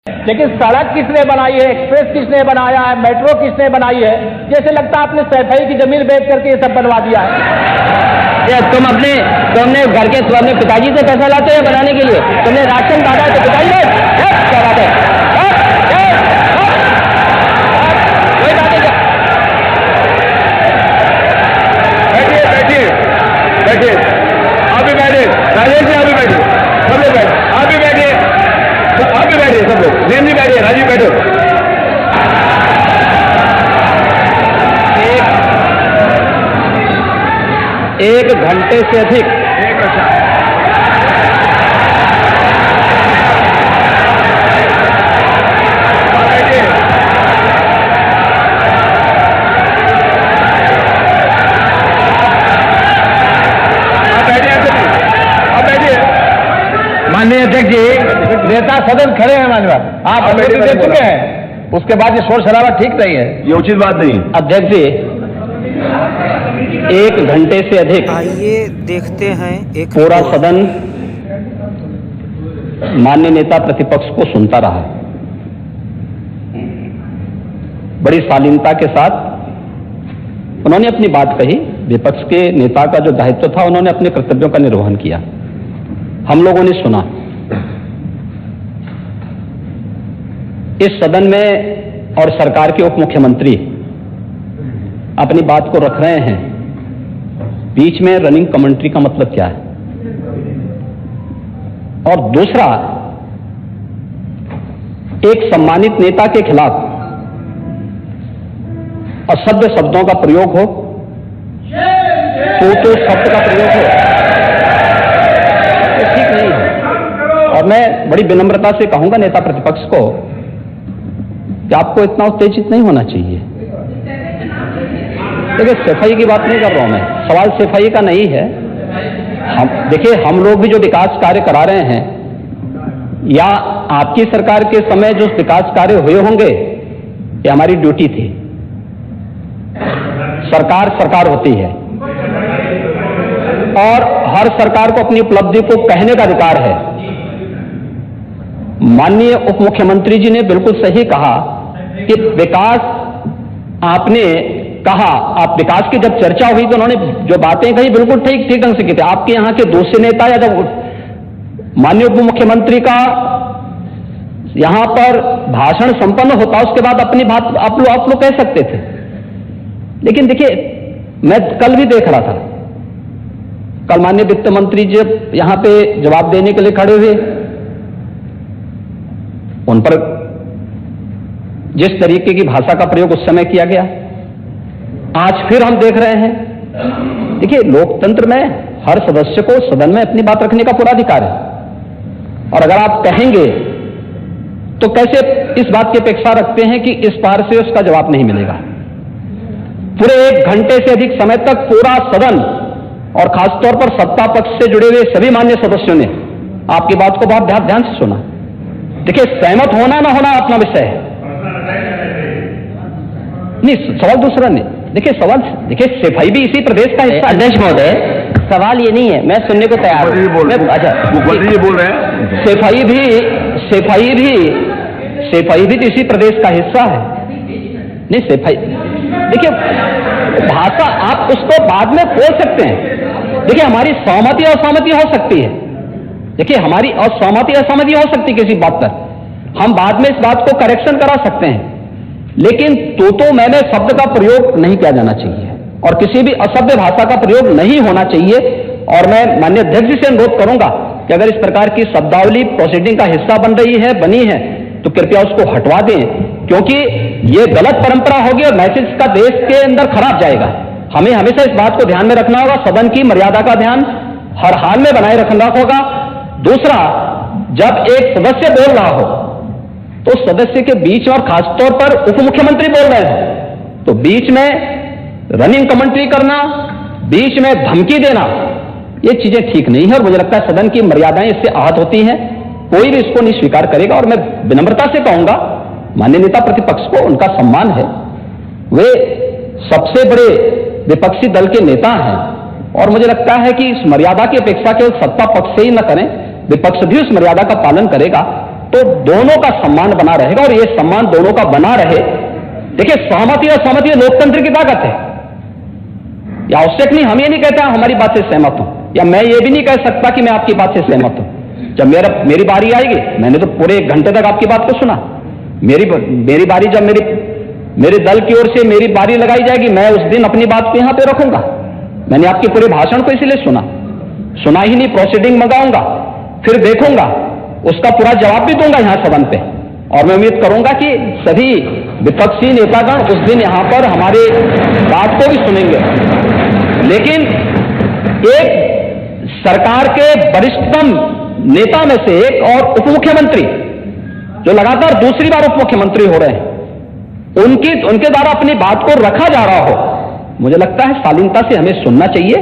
लेकिन सड़क किसने बनाई है, एक्सप्रेस किसने बनाया है, मेट्रो किसने बनाई है? जैसे लगता है आपने सैफई की जमीन बेच करके ये सब बनवा दिया है। तुमने घर के अपने पिताजी से पैसा लाते हैं बनाने के लिए? तुमने राशन काटा है तो पिताजी ने क्या बात है? कोई बात नहीं। बैठिए आप भी बैठिए, राजेश जी आप भी बैठिए, सब लोग बैठे, आप भी बैठिए, सब लोग, जैन जी बैठिए, राजीव बैठो। एक घंटे से अधिक माननीय अध्यक्ष जी, नेता सदन खड़े हैं माननीय, आप अनुमति दे चुके हैं, उसके बाद ये शोर शराबा ठीक नहीं है, ये उचित बात नहीं। अध्यक्ष जी, एक घंटे से अधिक आइए देखते हैं एक पूरा सदन माननीय नेता प्रतिपक्ष को सुनता रहा। बड़ी शालीनता के साथ उन्होंने अपनी बात कही। विपक्ष के नेता का जो दायित्व था, उन्होंने अपने कर्तव्यों का निर्वहन किया, हम लोगों ने सुना। इस सदन में और सरकार के उप मुख्यमंत्री अपनी बात को रख रहे हैं, बीच में रनिंग कमेंट्री का मतलब क्या है? और दूसरा, एक सम्मानित नेता के खिलाफ असभ्य शब्दों का प्रयोग हो, तो शब्द का प्रयोग हो, तो ठीक नहीं है। और मैं बड़ी विनम्रता से कहूंगा नेता प्रतिपक्ष को कि आपको इतना उत्तेजित नहीं होना चाहिए। देखिए, सफाई की बात नहीं कर रहा हूं मैं, सवाल सफाई का नहीं है। हम लोग भी जो विकास कार्य करा रहे हैं, या आपकी सरकार के समय जो विकास कार्य हुए होंगे, ये हमारी ड्यूटी थी। सरकार होती है और हर सरकार को अपनी उपलब्धि को कहने का अधिकार है। माननीय उप मुख्यमंत्री जी ने बिल्कुल सही कहा कि विकास, आपने कहा, आप विकास की जब चर्चा हुई तो उन्होंने जो बातें कही बिल्कुल ठीक ढंग से की थी। आपके यहां के दूसरे नेता या जब माननीय उप मुख्यमंत्री का यहां पर भाषण संपन्न होता, उसके बाद अपनी बात आप लोग कह सकते थे। लेकिन देखिए, मैं कल भी देख रहा था, कल माननीय वित्त मंत्री जी यहां पे जवाब देने के लिए खड़े हुए, उन पर जिस तरीके की भाषा का प्रयोग उस समय किया गया, आज फिर हम देख रहे हैं। देखिए, लोकतंत्र में हर सदस्य को सदन में अपनी बात रखने का पूरा अधिकार है, और अगर आप कहेंगे तो कैसे इस बात की अपेक्षा रखते हैं कि इस पार से उसका जवाब नहीं मिलेगा? पूरे एक घंटे से अधिक समय तक पूरा सदन और खासतौर पर सत्ता पक्ष से जुड़े हुए सभी मान्य सदस्यों ने आपकी बात को बहुत ध्यान से सुना। देखिए, सहमत होना ना होना अपना विषय है, नहीं, सवाल दूसरा नहीं। देखिए, सफाई भी इसी प्रदेश का हिस्सा। अध्यक्ष महोदय, सवाल ये नहीं है, मैं सुनने को तैयार हूं। अच्छा, मुख्यमंत्री बोल रहे हैं, सफाई भी तो इसी प्रदेश का हिस्सा है। नहीं, सफाई, देखिए, भाषा आप उसको बाद में बोल सकते हैं। देखिए, हमारी सहमति असहमति हो सकती है, देखिए हमारी असहमति असहमति हो सकती है किसी बात पर, हम बाद में इस बात को करेक्शन करा सकते हैं। लेकिन तो मैंने शब्द का प्रयोग नहीं किया जाना चाहिए, और किसी भी असभ्य भाषा का प्रयोग नहीं होना चाहिए। और मैं माननीय अध्यक्ष जी से अनुरोध करूंगा कि अगर इस प्रकार की शब्दावली प्रोसीडिंग का हिस्सा बनी है तो कृपया उसको हटवा दें, क्योंकि ये गलत परंपरा होगी और मैसेज का देश के अंदर खराब जाएगा। हमें हमेशा इस बात को ध्यान में रखना होगा, सदन की मर्यादा का ध्यान हर हाल में बनाए रखना होगा। दूसरा, जब एक सदस्य बोल रहा हो तो सदस्य के बीच, और खासतौर पर उप मुख्यमंत्री बोल रहे हैं, तो बीच में रनिंग कमेंट्री करना, बीच में धमकी देना, ये चीजें ठीक नहीं है। और मुझे लगता है सदन की मर्यादाएं इससे आहत होती हैं, कोई भी इसको नहीं स्वीकार करेगा। और मैं विनम्रता से कहूंगा माननीय नेता प्रतिपक्ष को, उनका सम्मान है, वे सबसे बड़े विपक्षी दल के नेता हैं, और मुझे लगता है कि इस मर्यादा की अपेक्षा केवल सत्ता पक्ष से ही न करें, विपक्ष भी उस मर्यादा का पालन करेगा। तो दोनों का सम्मान बना रहेगा, और ये सम्मान दोनों का बना रहे। देखिए, सहमति और सहमति लोकतंत्र की ताकत है, या आवश्यक नहीं। हम ये नहीं कहते हमारी बात से सहमत हूं, या मैं ये भी नहीं कह सकता कि मैं आपकी बात से सहमत हूं। जब मेरी बारी आएगी, मैंने तो पूरे 1 घंटे तक आपकी बात को सुना। मेरी बारी जब मेरे दल की ओर से मेरी बारी लगाई जाएगी, मैं उस दिन अपनी बात को यहां पे रखूंगा। मैंने आपके पूरे भाषण को इसलिए सुना ही नहीं, प्रोसीडिंग मंगाऊंगा, फिर देखूंगा, उसका पूरा जवाब भी दूंगा यहां सदन पे। और मैं उम्मीद करूंगा कि सभी विपक्षी नेतागण उस दिन यहां पर हमारे बात को भी सुनेंगे। लेकिन एक सरकार के वरिष्ठतम नेता में से एक और उप मुख्यमंत्री, जो लगातार दूसरी बार उप मुख्यमंत्री हो रहे हैं, उनके द्वारा अपनी बात को रखा जा रहा हो, मुझे लगता है शालीनता से हमें सुनना चाहिए।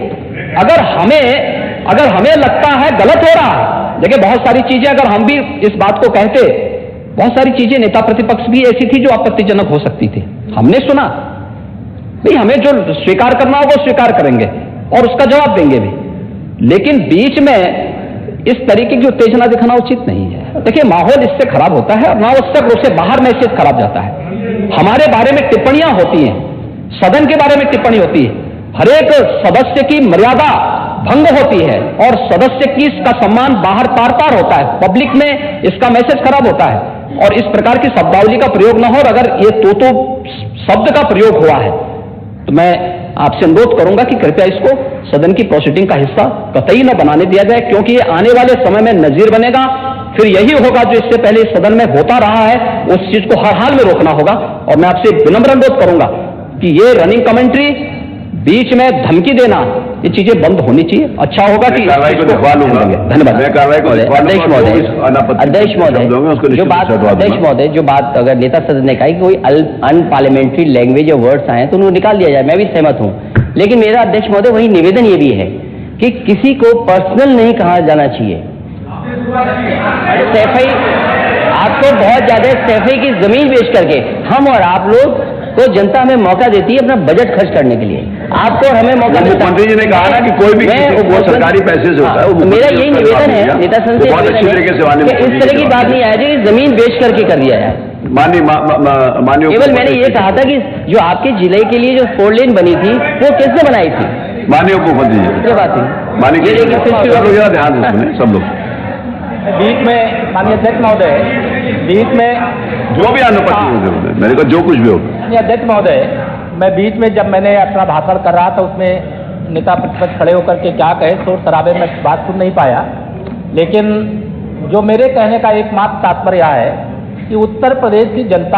अगर हमें लगता है गलत हो रहा है, देखिए बहुत सारी चीजें अगर हम भी इस बात को कहते, बहुत सारी चीजें नेता प्रतिपक्ष भी ऐसी थी जो आपत्तिजनक हो सकती थी, हमने सुना। नहीं, हमें जो स्वीकार करना होगा वो स्वीकार करेंगे और उसका जवाब देंगे भी, लेकिन बीच में इस तरीके की उत्तेजना दिखाना उचित नहीं है। देखिए, माहौल इससे खराब होता है, और अनावश्यक रूप से बाहर मैसेज खराब जाता है। हमारे बारे में टिप्पणियां होती हैं, सदन के बारे में टिप्पणी होती है, हर एक सदस्य की मर्यादा भंग होती है, और सदस्य की इसका सम्मान बाहर तार तार होता है, पब्लिक में इसका मैसेज खराब होता है, और इस प्रकार की शब्दावली का प्रयोग न हो। और अगर ये तो शब्द का प्रयोग हुआ है, तो मैं आपसे अनुरोध करूंगा कि कृपया इसको सदन की प्रोसीडिंग का हिस्सा कतई न बनाने दिया जाए, क्योंकि ये आने वाले समय में नजीर बनेगा। फिर यही होगा जो इससे पहले इस सदन में होता रहा है, उस चीज को हर हाल में रोकना होगा। और मैं आपसे विनम्र अनुरोध करूंगा कि ये रनिंग कमेंट्री, बीच में धमकी देना, ये चीजें बंद होनी चाहिए। अच्छा होगा कि कार्रवाई को दिखवा लूंगा। धन्यवाद। मैं कार्रवाई को दिखवा लूंगा। अध्यक्ष महोदय, जो बात अगर नेता सदन ने कहा कि कोई अनपार्लियामेंट्री लैंग्वेज या वर्ड्स आए तो उनको निकाल दिया जाए, मैं भी सहमत हूं। लेकिन मेरा अध्यक्ष महोदय वही निवेदन ये भी है कि किसी को पर्सनल नहीं कहा जाना चाहिए। सैफई, आपको बहुत ज्यादा सैफई की जमीन बेच करके हम और आप लोग को जनता हमें मौका देती है अपना बजट खर्च करने के लिए, आपको और हमें मौका देता है। मुख्यमंत्री जी ने कहा ना कि कोई भी वो सरकारी पैसे से होता है। मेरा यही निवेदन है नेता संघ से, बहुत अच्छी तरीके से इस तरह की बात नहीं आया कि जमीन बेच करके कर दिया जाए। माननीय केवल मैंने ये कहा था कि जो आपके जिले के लिए जो 4 लेन बनी थी वो किसने बनाई थी? माननीय उप मुख्यमंत्री जी। ये बात थी। माननीय ध्यान से सब लोग बीच में माननीय अध्यक्ष महोदय, बीच में जो भी अनुपस्थित, मैंने कहा जो कुछ भी हो। माननीय अध्यक्ष महोदय, मैं बीच में जब मैंने अपना भाषण कर रहा था, उसमें नेता प्रतिपक्ष खड़े होकर के क्या कहे, शोर शराबे में बात सुन नहीं पाया। लेकिन जो मेरे कहने का एकमात्र तात्पर्य है कि उत्तर प्रदेश की जनता